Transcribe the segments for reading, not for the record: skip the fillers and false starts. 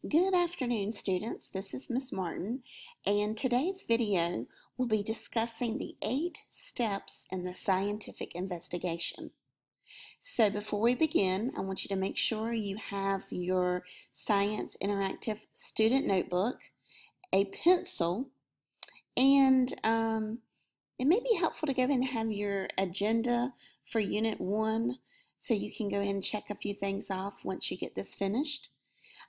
Good afternoon, students. This is Miss Martin, and today's video will be discussing the 8 steps in the scientific investigation. So before we begin, I want you to make sure you have your Science Interactive Student Notebook, a pencil, and it may be helpful to go ahead and have your agenda for Unit 1 so you can go ahead and check a few things off once you get this finished.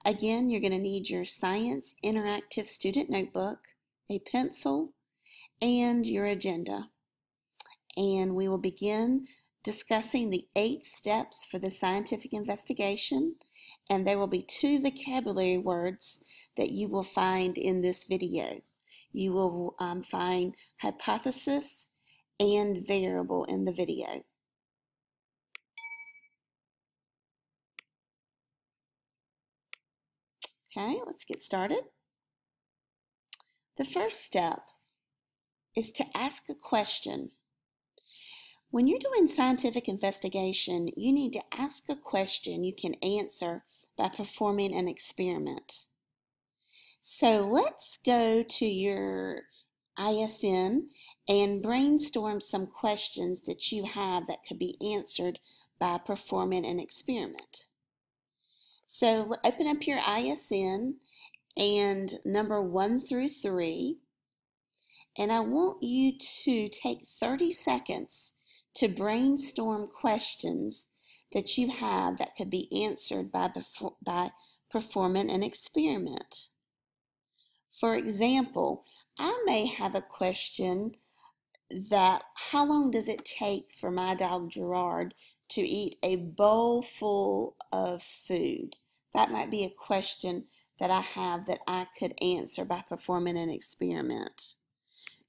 Again, you're going to need your Science Interactive Student Notebook, a pencil, and your agenda. And we will begin discussing the 8 steps for the scientific investigation, and there will be 2 vocabulary words that you will find in this video. You will find hypothesis and variable in the video. Okay, let's get started. The first step is to ask a question. When you're doing scientific investigation, you need to ask a question you can answer by performing an experiment. So let's go to your ISN and brainstorm some questions that you have that could be answered by performing an experiment. So open up your ISN and number 1 through 3, and I want you to take 30 seconds to brainstorm questions that you have that could be answered by performing an experiment. For example, I may have a question that how long does it take for my dog Gerard to eat a bowl full of food? That might be a question that I have that I could answer by performing an experiment.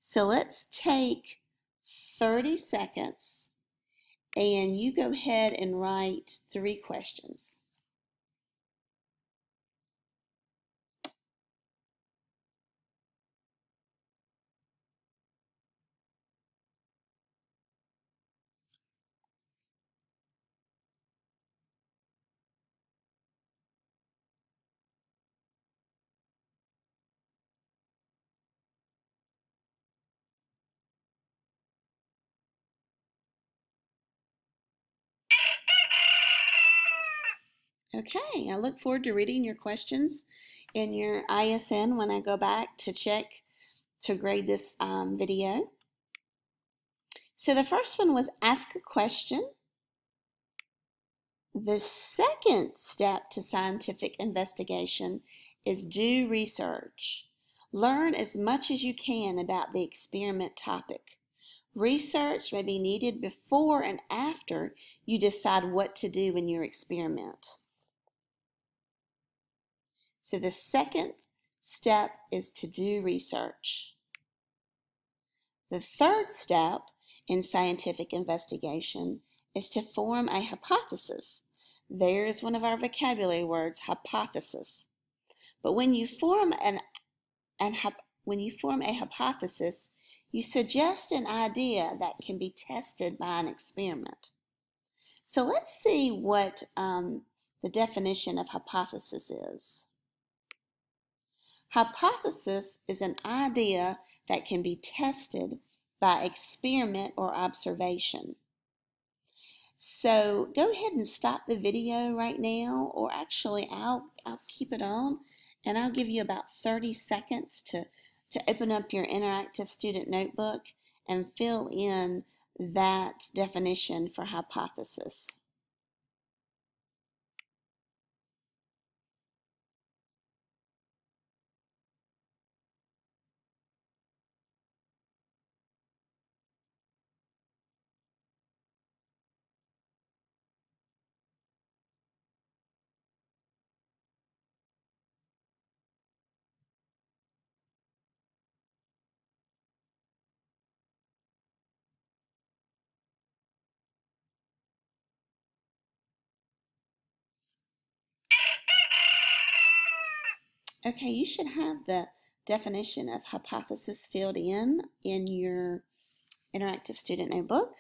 So let's take 30 seconds and you go ahead and write 3 questions. Okay, I look forward to reading your questions in your ISN when I go back to check to grade this video. So the first one was ask a question. The second step to scientific investigation is do research. Learn as much as you can about the experiment topic. Research may be needed before and after you decide what to do in your experiment. So the second step is to do research. The third step in scientific investigation is to form a hypothesis. There's one of our vocabulary words, hypothesis. But when you form a hypothesis, you suggest an idea that can be tested by an experiment. So let's see what the definition of hypothesis is. Hypothesis is an idea that can be tested by experiment or observation. So go ahead and stop the video right now, or actually I'll keep it on and I'll give you about 30 seconds to open up your interactive student notebook and fill in that definition for hypothesis. Okay, you should have the definition of hypothesis filled in your interactive student notebook.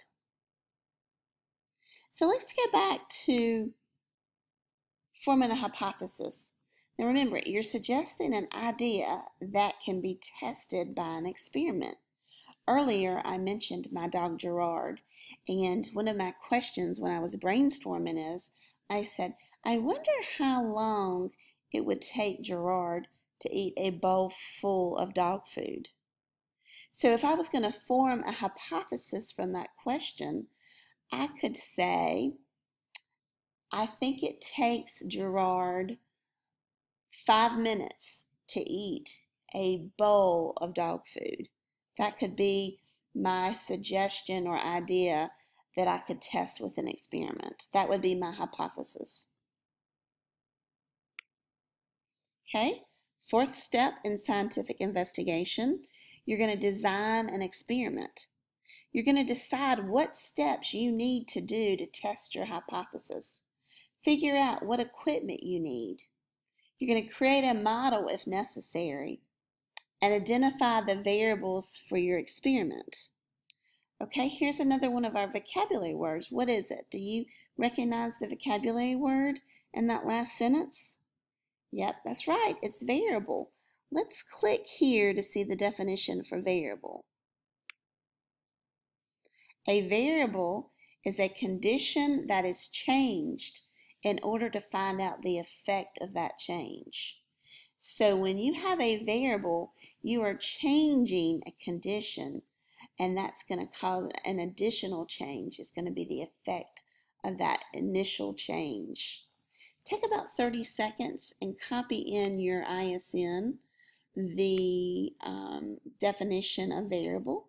So let's go back to forming a hypothesis. Now remember, you're suggesting an idea that can be tested by an experiment. Earlier, I mentioned my dog Gerard, and one of my questions when I was brainstorming is, I said, I wonder how long it would take Gerard to eat a bowl full of dog food. So if I was going to form a hypothesis from that question, I could say, I think it takes Gerard 5 minutes to eat a bowl of dog food. That could be my suggestion or idea that I could test with an experiment. That would be my hypothesis. Okay, fourth step in scientific investigation, you're going to design an experiment. You're going to decide what steps you need to do to test your hypothesis. Figure out what equipment you need. You're going to create a model if necessary and identify the variables for your experiment. Okay, here's another one of our vocabulary words. What is it? Do you recognize the vocabulary word in that last sentence? Yep, that's right. It's variable. Let's click here to see the definition for variable. A variable is a condition that is changed in order to find out the effect of that change. So when you have a variable, you are changing a condition, and that's going to cause an additional change. It's going to be the effect of that initial change. Take about 30 seconds and copy in your ISN the definition of variable.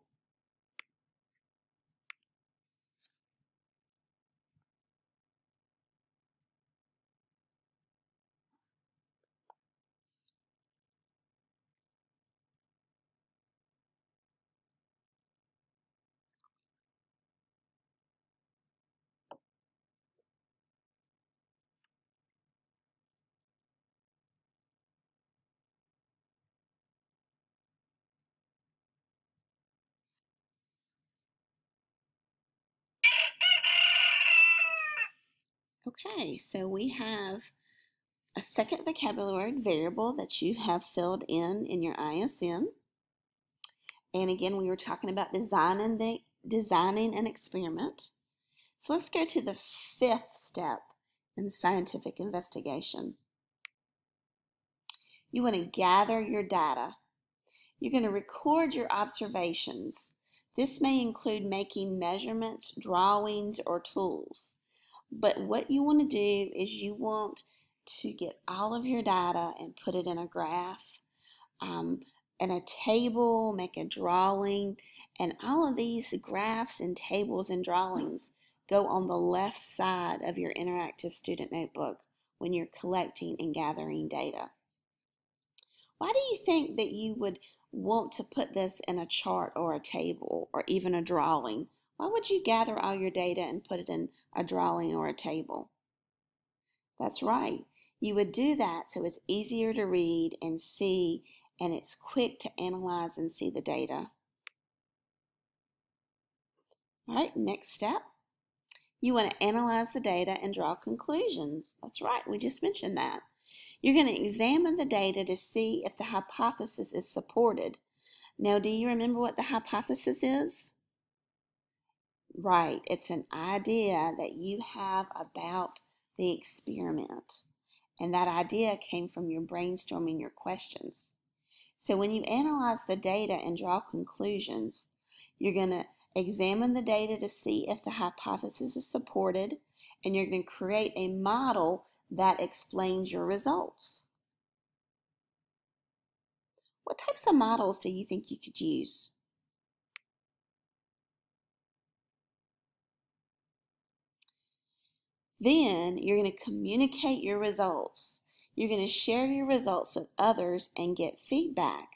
Okay, so we have a second vocabulary word, variable, that you have filled in your ISN. And again, we were talking about designing an experiment. So let's go to the fifth step in scientific investigation. You want to gather your data. You're going to record your observations. This may include making measurements, drawings, or tools. But what you want to do is you want to get all of your data and put it in a graph, in a table, make a drawing, and all of these graphs and tables and drawings go on the left side of your interactive student notebook when you're collecting and gathering data. Why do you think that you would want to put this in a chart or a table or even a drawing? Why would you gather all your data and put it in a drawing or a table? That's right. You would do that so it's easier to read and see, and it's quick to analyze and see the data. All right, next step. You want to analyze the data and draw conclusions. That's right, we just mentioned that. You're going to examine the data to see if the hypothesis is supported. Now, do you remember what the hypothesis is? Right, it's an idea that you have about the experiment. And that idea came from your brainstorming your questions. So when you analyze the data and draw conclusions, you're going to examine the data to see if the hypothesis is supported, and you're going to create a model that explains your results. What types of models do you think you could use? Then you're going to communicate your results. You're going to share your results with others and get feedback.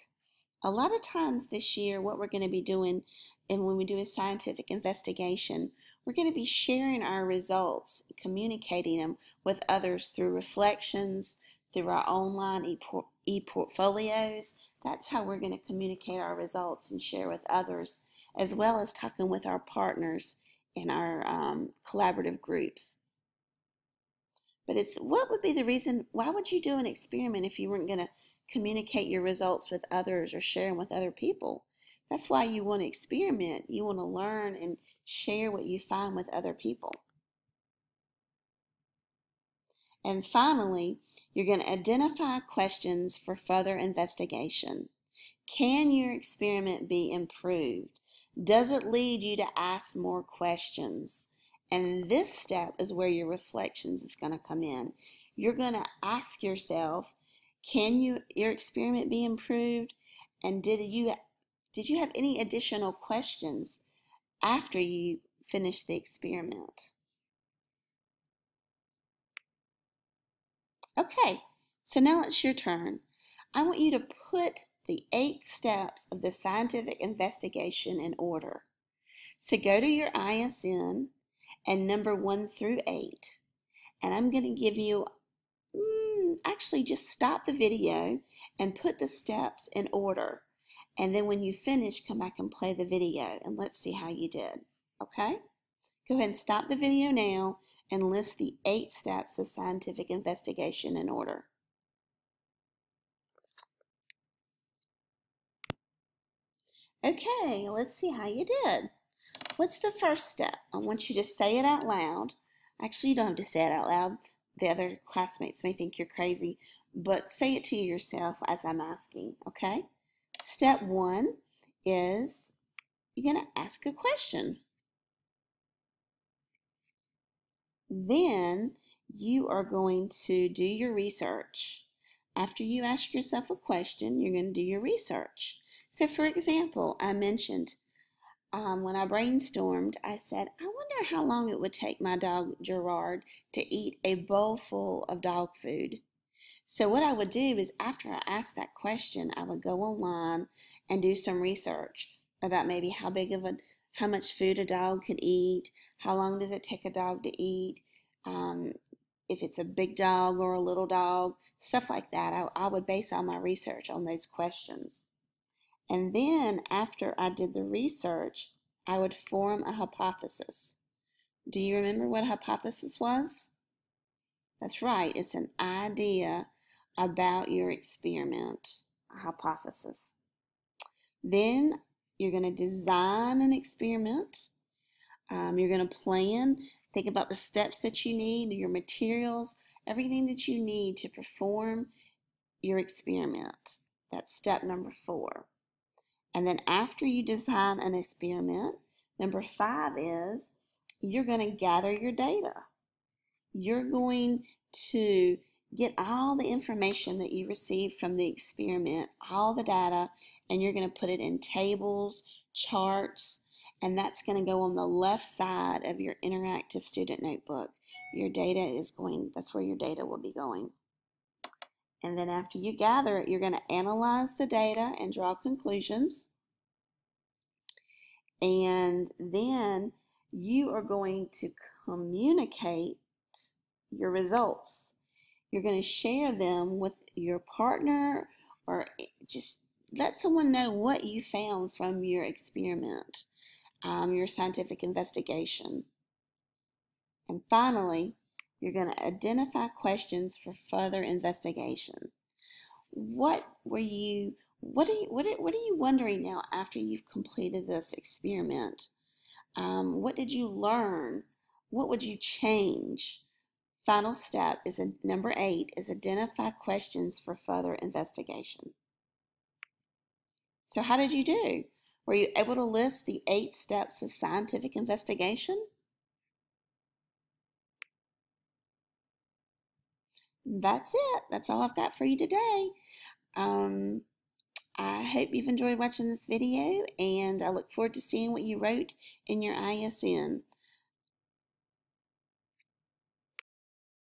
A lot of times this year, what we're going to be doing, and when we do a scientific investigation, we're going to be sharing our results, communicating them with others through reflections, through our online e-portfolios. That's how we're going to communicate our results and share with others, as well as talking with our partners in our collaborative groups. But it's what would be the reason, why would you do an experiment if you weren't going to communicate your results with others or share them with other people? That's why you want to experiment. You want to learn and share what you find with other people. And finally, you're going to identify questions for further investigation. Can your experiment be improved? Does it lead you to ask more questions? And this step is where your reflections is going to come in. You're going to ask yourself, can your experiment be improved? And did you have any additional questions after you finished the experiment? Okay, so now it's your turn. I want you to put the 8 steps of the scientific investigation in order. So go to your ISN and number 1 through 8. And I'm going to give you, actually just stop the video and put the steps in order. And then when you finish, come back and play the video and let's see how you did. Okay? Go ahead and stop the video now and list the 8 steps of scientific investigation in order. Okay, let's see how you did. What's the first step? I want you to say it out loud. Actually, you don't have to say it out loud. The other classmates may think you're crazy, but say it to yourself as I'm asking, okay? Step 1 is you're going to ask a question. Then you are going to do your research. After you ask yourself a question, you're going to do your research. So for example, I mentioned when I brainstormed, I said, I wonder how long it would take my dog Gerard to eat a bowl full of dog food. So what I would do is after I asked that question, I would go online and do some research about maybe how much food a dog could eat, how long does it take a dog to eat, if it's a big dog or a little dog, stuff like that. I would base all my research on those questions. And then after I did the research, I would form a hypothesis. Do you remember what a hypothesis was? That's right, it's an idea about your experiment, a hypothesis. Then you're going to design an experiment. You're going to plan, think about the steps that you need, your materials, everything that you need to perform your experiment. That's step number 4. And then after you design an experiment, number 5 is you're going to gather your data. You're going to get all the information that you received from the experiment, all the data, and you're going to put it in tables, charts, and that's going to go on the left side of your interactive student notebook. Your data is going, that's where your data will be going. And then after you gather it, you're going to analyze the data and draw conclusions. And then you are going to communicate your results. You're going to share them with your partner or just let someone know what you found from your experiment, your scientific investigation. And finally, you're going to identify questions for further investigation. What are you wondering now after you've completed this experiment? What did you learn? What would you change? Final step is number 8 is identify questions for further investigation. So how did you do? Were you able to list the 8 steps of scientific investigation? That's it. That's all I've got for you today. I hope you've enjoyed watching this video, and I look forward to seeing what you wrote in your ISN.